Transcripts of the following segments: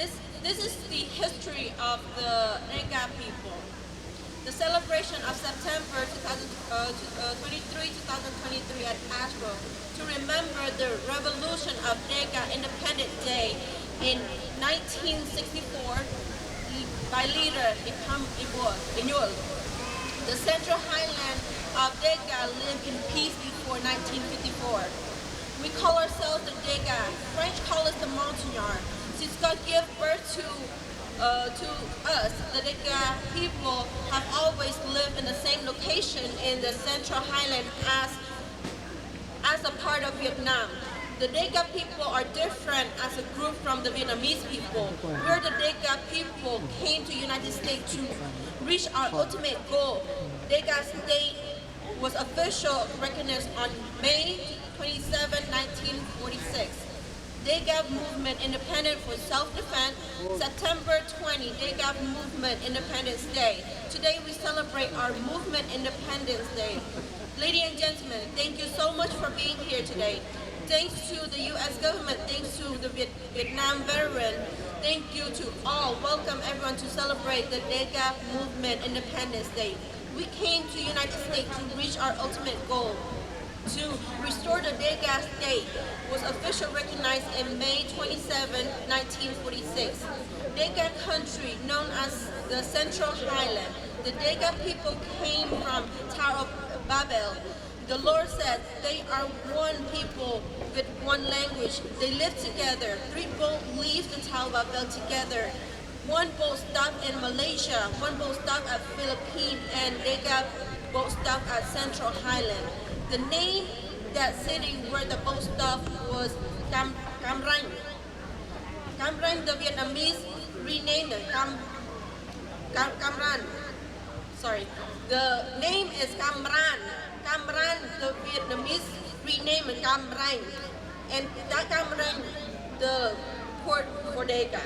This is the history of the Dega people. The celebration of September 2023 at Ashesboro to remember the revolution of Dega Independence Day in 1964 by leader Ikam Inyul. The Central Highland of Dega lived in peace before 1954. We call ourselves the Dega. French call us the Montagnard. Since God gave birth to us, the Dega people have always lived in the same location in the Central Highland as a part of Vietnam. The Dega people are different as a group from the Vietnamese people. Where the Dega people came to the United States to reach our ultimate goal. Dega State was officially recognized on May 27, 1946. Dega Movement Independent for Self-Defense, September 20, Dega Movement Independence Day. Today we celebrate our Movement Independence Day. Ladies and gentlemen, thank you so much for being here today. Thanks to the U.S. government, thanks to the Vietnam veteran, thank you to all. Welcome everyone to celebrate the Dega Movement Independence Day. We came to the United States to reach our ultimate goal. To restore the Dega State was officially recognized in May 27, 1946. Dega country, known as the Central Highland. The Dega people came from Tower of Babel. The Lord said they are one people with one language. They live together. 3 boats leave the Tower of Babel together. 1 boat stopped in Malaysia, 1 boat stopped at Philippines, and Dega boat stopped at Central Highland. The name that city where the boat stopped was Cam Ranh. Cam Ranh, the Vietnamese renamed it Cam Ranh. Sorry, the name is Cam Ranh. Cam Ranh, the Vietnamese renamed it Cam Ranh, and that Cam Ranh, the port for Dega.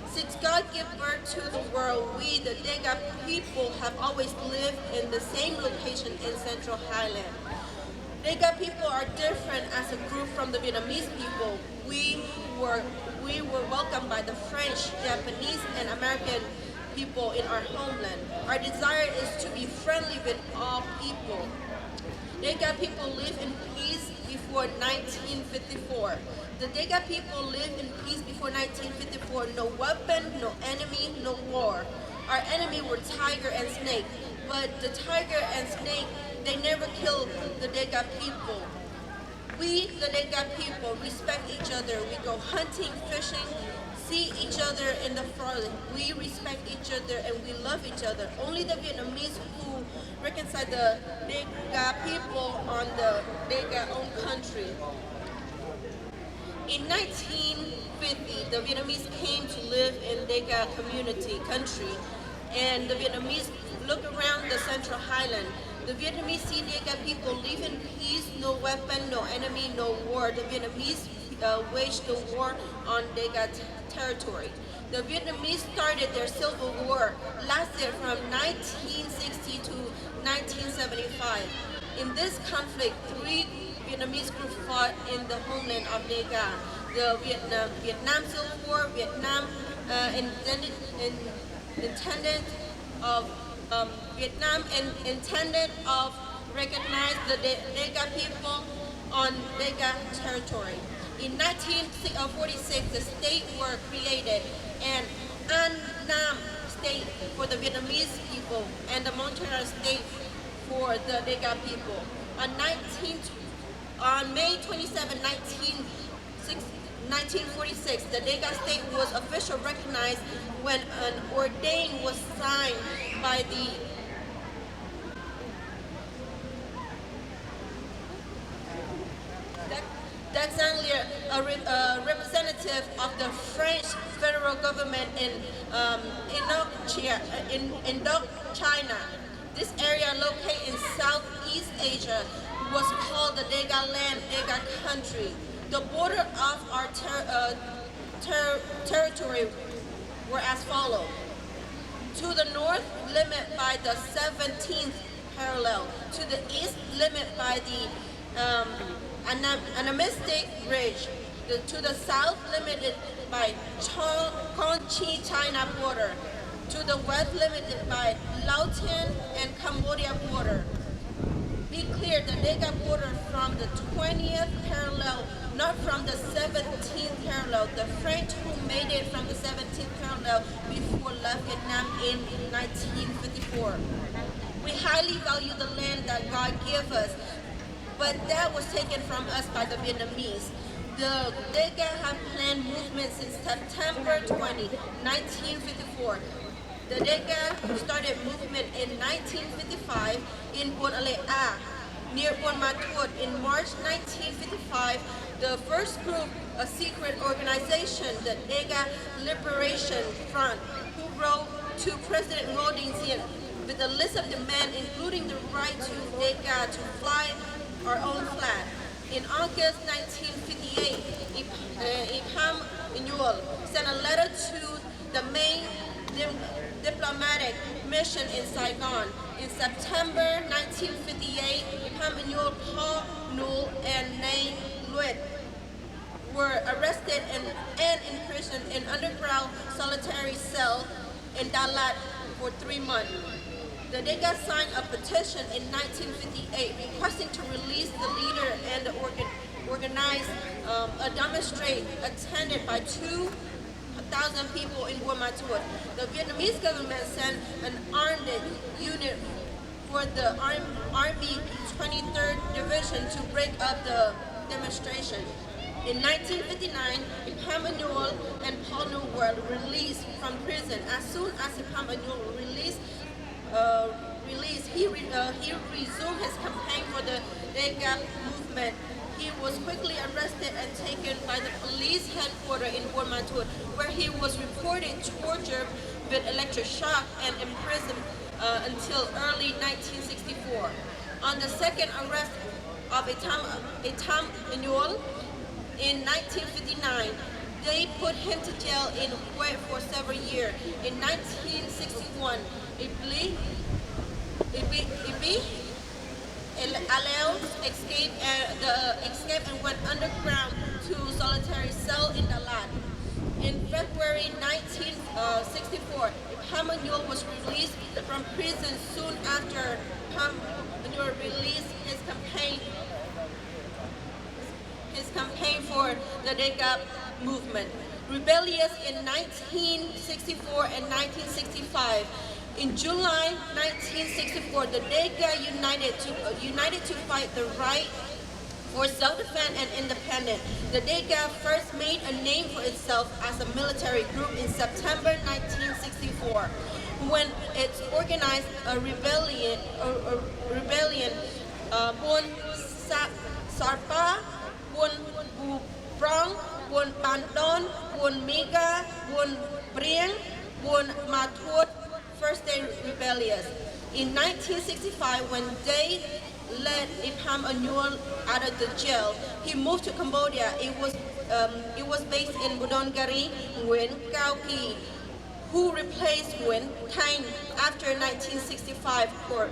Since God gave birth to the world, we, the Dega people, have always lived in the same location in Central Highland. Dega people are different as a group from the Vietnamese people. We were welcomed by the French, Japanese, and American people in our homeland. Our desire is to be friendly with all people. Dega people live in peace before 1954. The Dega people lived in peace before 1954. No weapon, no enemy, no war. Our enemy were tiger and snake, but the tiger and snake, they never killed the Dega people. We, the Dega people, respect each other. We go hunting, fishing, see each other in the forest. We respect each other and we love each other. Only the Vietnamese who reconcile the Dega people on the Dega own country. In 1950, the Vietnamese came to live in Dega country, and the Vietnamese look around the Central Highland. The Vietnamese see Dega people live in peace, no weapon, no enemy, no war. The Vietnamese waged the war on Dega territory. The Vietnamese started their civil war, lasted from 1960 to 1975. In this conflict, 3 Vietnamese groups fought in the homeland of Dega. The Vietnam Civil War, Vietnam intended of recognize the Dega people on Dega territory. In 1946, the state were created, and An Nam state for the Vietnamese people and the Montagnard state for the Dega people. On May 27, 1946, the Dega state was officially recognized when an ordain was signed by the a representative of the French federal government in Indochina. This area located in Southeast Asia was called the Dega land, Dega country. The border of our territory were as follows. To the north, limit by the 17th parallel. To the east, limit by the Anamistic Ridge. To the south, limited by Con Chi-China border. To the west limited by Laotian and Cambodia border. Be clear, the Dega border from the 20th parallel, not from the 17th parallel. The French who made it from the 17th parallel before left Vietnam in 1954. We highly value the land that God gave us, but that was taken from us by the Vietnamese. The Dega have planned movement since September 20, 1954. The Dega started movement in 1955 in Buon A, near Buon Ma Thuột. In March 1955, the first group, a secret organization, the Dega Liberation Front, who wrote to President Ngo with a list of demands, including the right to Dega to fly our own flag. In August 1958, Ipham Nhual sent a letter to the main diplomatic mission in Saigon. In September 1958, Ipham Nhual, Paul Nhual, and Nay Luet were arrested and imprisoned in underground solitary cell in Dalat for 3 months. The Dega signed a petition in 1958 requesting to release the leader and organize a demonstration attended by 2,000 people in Buon Ma Thuột. The Vietnamese government sent an armed unit for the Army 23rd Division to break up the demonstration. In 1959, Ipham Nhual and Paul Nhual were released from prison. As soon as Ipham Nhual was released, he resumed his campaign for the Dega movement. He was quickly arrested and taken by the police headquarters in Buon Ma Thuột, where he was reported tortured with electric shock and imprisoned until early 1964. On the second arrest of Ipham Nhual in 1959, they put him to jail in Hue for several years. In 1961, Ibi Alel escaped and went underground to solitary cell in Dalat. In February 1964, Ipham Nhual was released from prison soon after Ipham Nhual released his campaign for the Dega movement. Rebellious in 1964 and 1965. In July 1964, the Dega united to fight the right for self-defense and independence. The Dega first made a name for itself as a military group in September 1964, when it organized a rebellion, Buon Sarpa, Buon Bu Prong, Buon Bandon, Buon Miga, Buon Brieng, Buon Ma Thuột, First Day Rebellious. In 1965, when they let Ipham Nhual out of the jail, he moved to Cambodia. It was based in Budongari, Nguyen Cao Kỳ, who replaced Nguyen Thanh after 1965 court.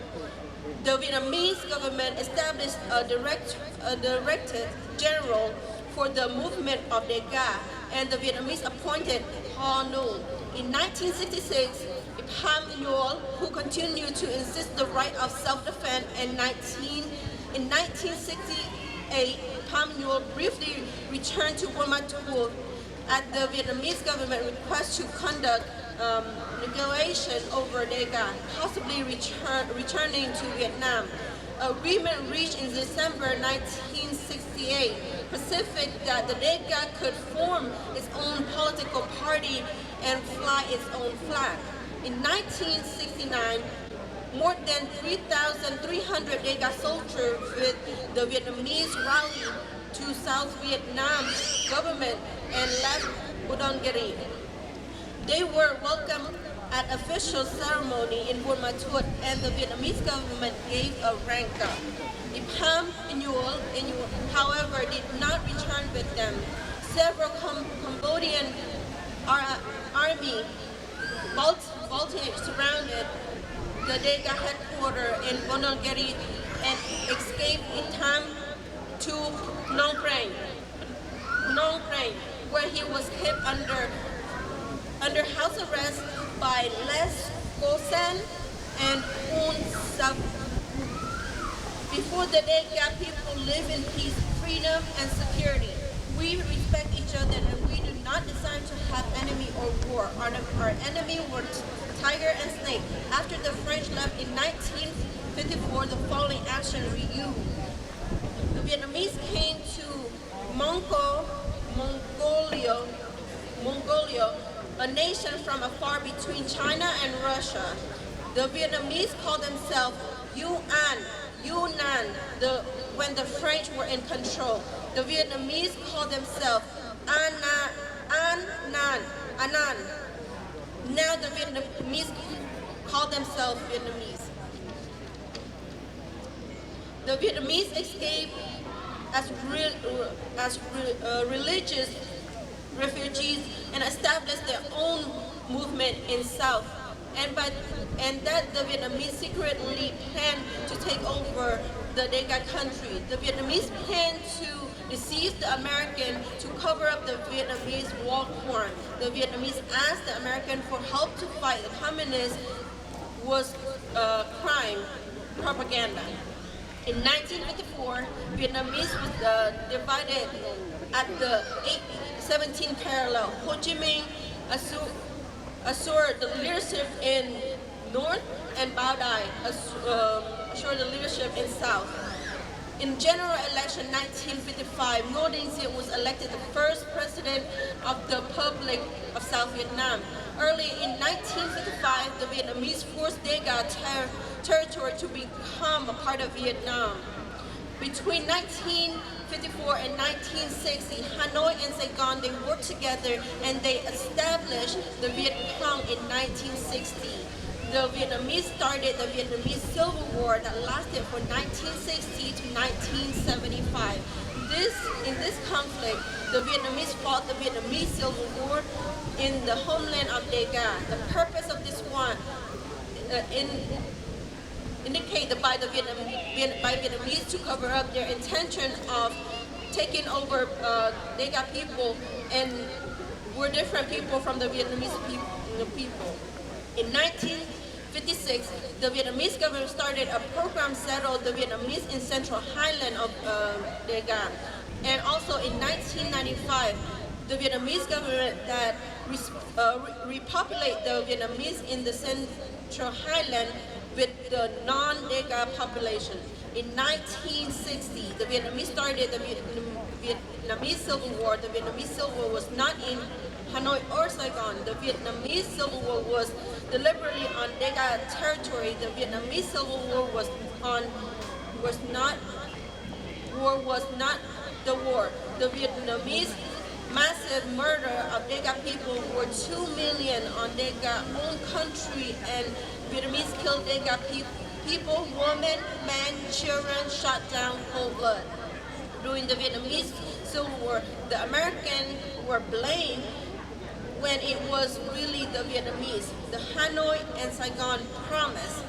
The Vietnamese government established a director general for the movement of Dega, and the Vietnamese appointed Paul Nhual. In 1966, Ipham Nhual, who continued to insist the right of self-defense, in 1968, Ipham Nhual briefly returned to Buon Ma Thuột at the Vietnamese government request to conduct negotiation over Dega, possibly returning to Vietnam. Agreement reached in December 1968 Pacific that the Dega could form its own political party and fly its own flag. In 1969, more than 3,300 Dega soldiers with the Vietnamese rallied to South Vietnam government and left Budongari. They were welcomed at official ceremony in Buon Ma Thuột, and the Vietnamese government gave a rank up. Ipham Nhual, however, did not return with them. Several Cambodian army voltage surrounded the Dega headquarters in Budongari and escaped in time to Phnom Penh, where he was kept under under house arrest by Les Gosen and Un Sab. Before the Dega people live in peace, freedom, and security. We respect each other and we do not desire to have enemy or war. Our enemy were tiger and snake. After the French left in 1954, the following action were used. The Vietnamese came to Mongolia, a nation from afar between China and Russia. The Vietnamese called themselves Yunnan, when the French were in control. The Vietnamese called themselves Anan. Now the Vietnamese call themselves Vietnamese. The Vietnamese escaped as religious refugees and established their own movement in South. And that the Vietnamese secretly planned to take over the Dega country. The Vietnamese planned to deceive the American to cover up the Vietnamese war crime. The Vietnamese asked the American for help to fight the communists was crime propaganda. In 1954, Vietnamese was divided at the 17th parallel. Ho Chi Minh assured the leadership in North and Bao Dai assured the leadership in South. In general election 1955, Ngo Dinh Diem was elected the first president of the Republic of South Vietnam. Early in 1955, the Vietnamese forced Dega territory to become a part of Vietnam. Between 1954 and 1960, Hanoi and Saigon, they worked together and they established the Viet Cong in 1960. The Vietnamese started the Vietnamese Civil War that lasted from 1960 to 1975. In this conflict, the Vietnamese fought the Vietnamese Civil War in the homeland of Dega. The purpose of this one indicated by the Vietnamese to cover up their intention of taking over Dega people and were different people from the Vietnamese people. In 1956, the Vietnamese government started a program settled the Vietnamese in central highland of Dega. And also in 1995, the Vietnamese government that repopulate the Vietnamese in the central highland with the non-Dega population. In 1960, the Vietnamese started the Vietnamese Civil War. The Vietnamese Civil War was not in Hanoi or Saigon. The Vietnamese Civil War was deliberately on Dega territory. The Vietnamese Civil War was not the war. The Vietnamese massive murder of Dega people were 2 million on Dega own country, and Vietnamese killed Dega people, women, men, children, shot down cold blood. During the Vietnamese Civil War, the Americans were blamed when it was really the Vietnamese. The Hanoi and Saigon Promise.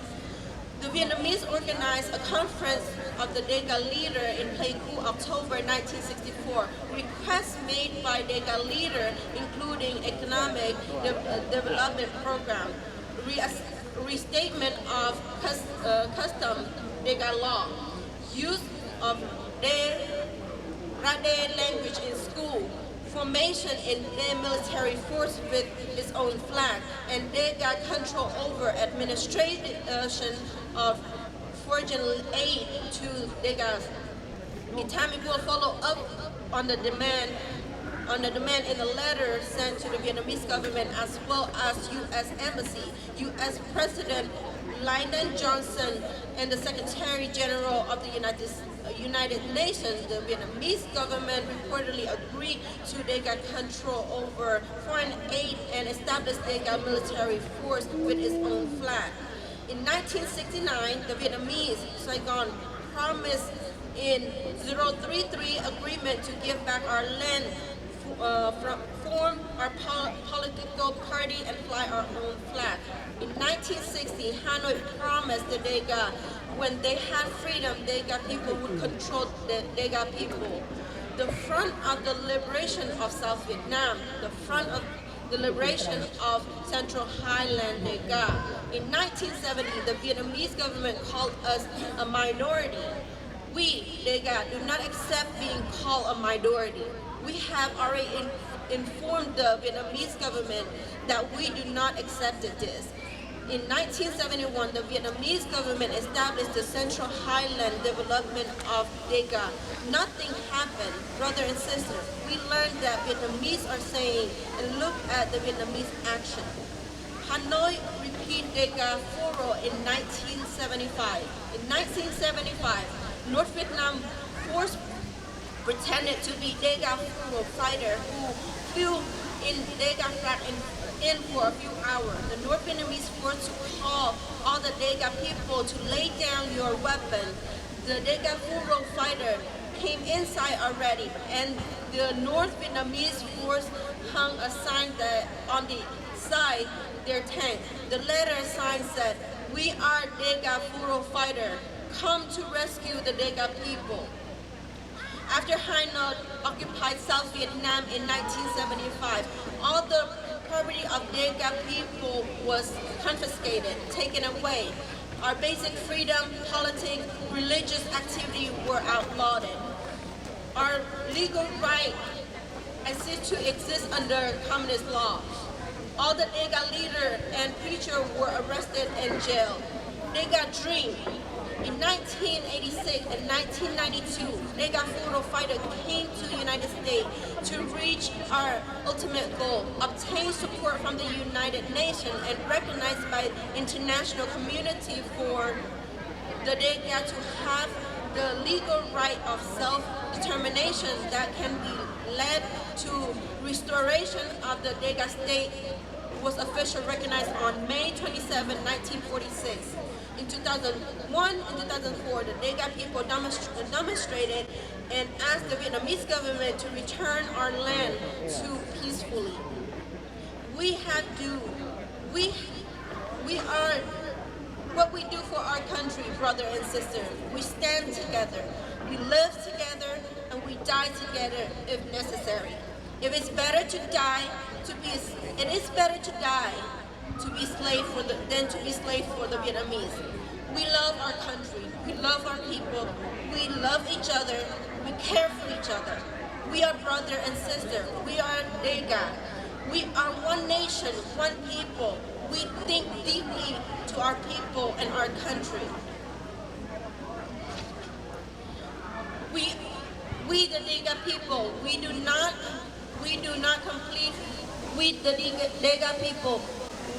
The Vietnamese organized a conference of the Dega leader in Pleiku, October 1964. Requests made by Dega leader, including economic development program, restatement of custom Dega law, use of Rade language in school, formation in their military force with its own flag, and Dega control over administration of foreign aid to Degas. Itami will follow up on the demand in a letter sent to the Vietnamese government as well as U.S. Embassy. U.S. President Lyndon Johnson and the Secretary General of the United Nations, the Vietnamese government reportedly agreed to Dega control over foreign aid and established Dega military force with its own flag. In 1969, the Vietnamese Saigon promised in 033 agreement to give back our land, form our political party, and fly our own flag. In 1960, Hanoi promised the Dega when they had freedom, Dega people would control the Dega people. The Front of the Liberation of South Vietnam, the Front of the liberation of Central Highland Dega. In 1970, the Vietnamese government called us a minority. We, Dega, do not accept being called a minority. We have already informed the Vietnamese government that we do not accept this. In 1971, the Vietnamese government established the Central Highland Development of Dega. Nothing happened, brother and sister. We learned that Vietnamese are saying and look at the Vietnamese action. Hanoi repeated Dega Foro in 1975. In 1975, North Vietnam force pretended to be Dega Foro fighter who flew in Dega flag in for a few hours. The North Vietnamese force to call all the Dega people to lay down your weapon. The Dega Foro fighter came inside already, and the North Vietnamese force hung a sign that on the side their tank. The letter sign said, "We are Dega Foro fighter, come to rescue the Dega people." After Hanoi occupied South Vietnam in 1975, all the property of Dega people was confiscated, taken away. Our basic freedom, politics, religious activity were outlawed. Our legal right to exist under communist law. All the Dega leader and preacher were arrested and jailed. Dega dream. In 1986 and 1992, Dega Foro fighter came to the United States to reach our ultimate goal, obtain support from the United Nations and recognized by international community for the Dega to have the legal right of self-determination that can be led to restoration of the Dega state was officially recognized on May 27, 1946. In 2001 and 2004, the Dega people demonstrated and asked the Vietnamese government to return our land to peacefully. We are what we do for our country, brother and sister. We stand together, we live together, and we die together if necessary. If it's better to die, it is better to die to be slave than to be slave for the Vietnamese. We love our country, we love our people, we love each other, we care for each other. We are brother and sister, we are Dega. We are one nation, one people. We think deeply to our people and our country. We the Dega people, we do not complete, we the Dega people,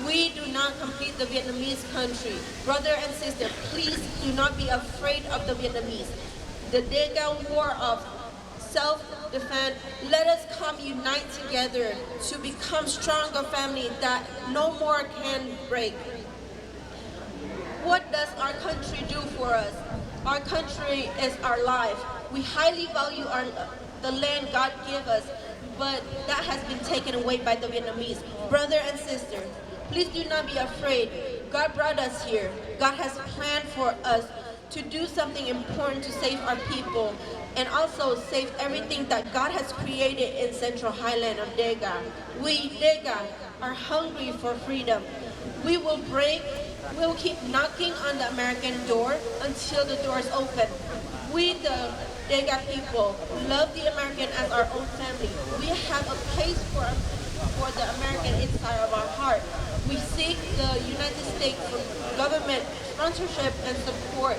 we do not complete the Vietnamese country. Brother and sister, please do not be afraid of the Vietnamese. The Dega war of self-defense, let us come unite together to become stronger family that no more can break. What does our country do for us? Our country is our life. We highly value the land God gave us, but that has been taken away by the Vietnamese. Brother and sister, please do not be afraid. God brought us here. God has planned for us to do something important to save our people and also save everything that God has created in Central Highland of Dega. We, Dega, are hungry for freedom. We will keep knocking on the American door until the door is open. We, the Dega people, love the American as our own family. We have a place for the American inside of our heart. We seek the United States for government sponsorship and support.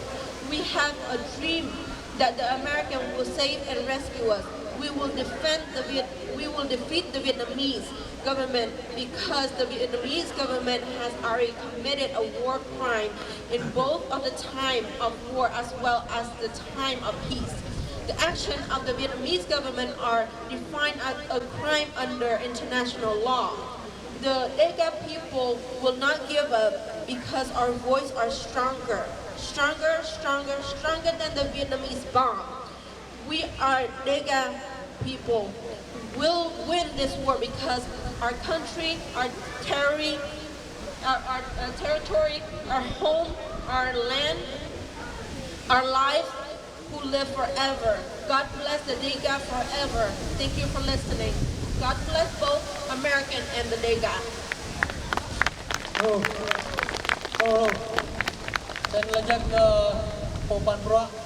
We have a dream that the American will save and rescue us. We will defeat the Vietnamese government because the Vietnamese government has already committed a war crime in both of the time of war as well as the time of peace. The action of the Vietnamese government are defined as a crime under international law. The Dega people will not give up because our voice are stronger. Stronger, stronger, stronger than the Vietnamese bomb. We are Dega people will win this war because our country, our territory, our home, our land, our life will live forever. God bless the Dega forever. Thank you for listening. God bless both American and the Dega. Dan lejak ke Popan Proa.